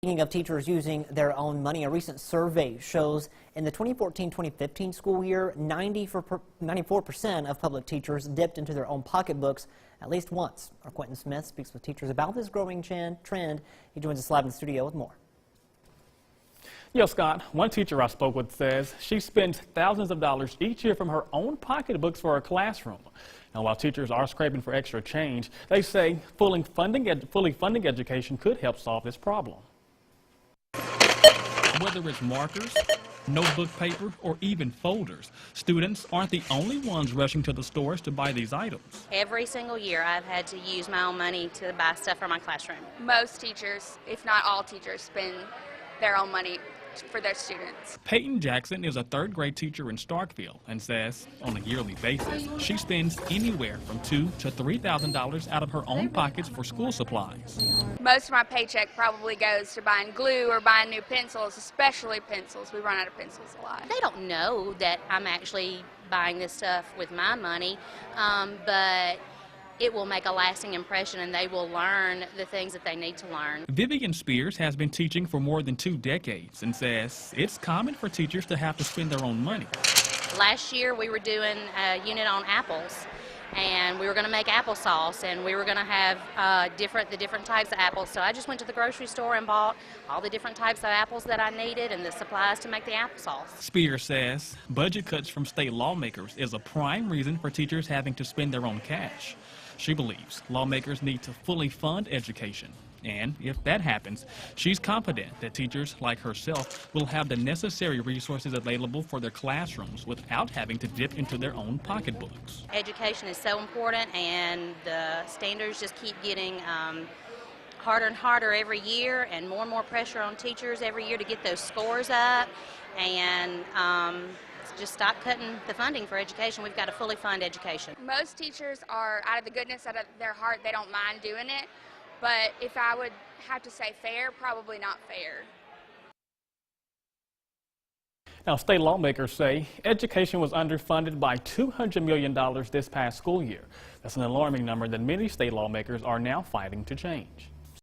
Speaking of teachers using their own money, a recent survey shows in the 2014-2015 school year, 94% of public teachers dipped into their own pocketbooks at least once. Our Quentin Smith speaks with teachers about this growing trend. He joins us live in the studio with more. Yeah, Scott, one teacher I spoke with says she spends thousands of dollars each year from her own pocketbooks for her classroom. Now, while teachers are scraping for extra change, they say fully funding education could help solve this problem. Whether it's markers, notebook paper, or even folders, students aren't the only ones rushing to the stores to buy these items. Every single year I've had to use my own money to buy stuff for my classroom. Most teachers, if not all teachers, spend their own money for their students. Peyton Jackson is a third-grade teacher in Starkville and says on a yearly basis she spends anywhere from $2,000 to $3,000 out of her own pockets for school supplies. Most of my paycheck probably goes to buying glue or buying new pencils, especially pencils. We run out of pencils a lot. They don't know that I'm actually buying this stuff with my money, but it will make a lasting impression and they will learn the things that they need to learn. Vivian Spears has been teaching for more than 2 decades and says it's common for teachers to have to spend their own money. Last year we were doing a unit on apples, and we were going to make applesauce, and we were going to have the different types of apples. So I just went to the grocery store and bought all the different types of apples that I needed and the supplies to make the applesauce. Spears says budget cuts from state lawmakers is a prime reason for teachers having to spend their own cash. She believes lawmakers need to fully fund education. And if that happens, she's confident that teachers like herself will have the necessary resources available for their classrooms without having to dip into their own pocketbooks. Education is so important, and the standards just keep getting harder and harder every year, and more pressure on teachers every year to get those scores up, and just stop cutting the funding for education. We've got to fully fund education. Most teachers are, out of the goodness out of their heart, they don't mind doing it. But if I would have to say fair, probably not fair. Now, state lawmakers say education was underfunded by $200 million this past school year. That's an alarming number that many state lawmakers are now fighting to change.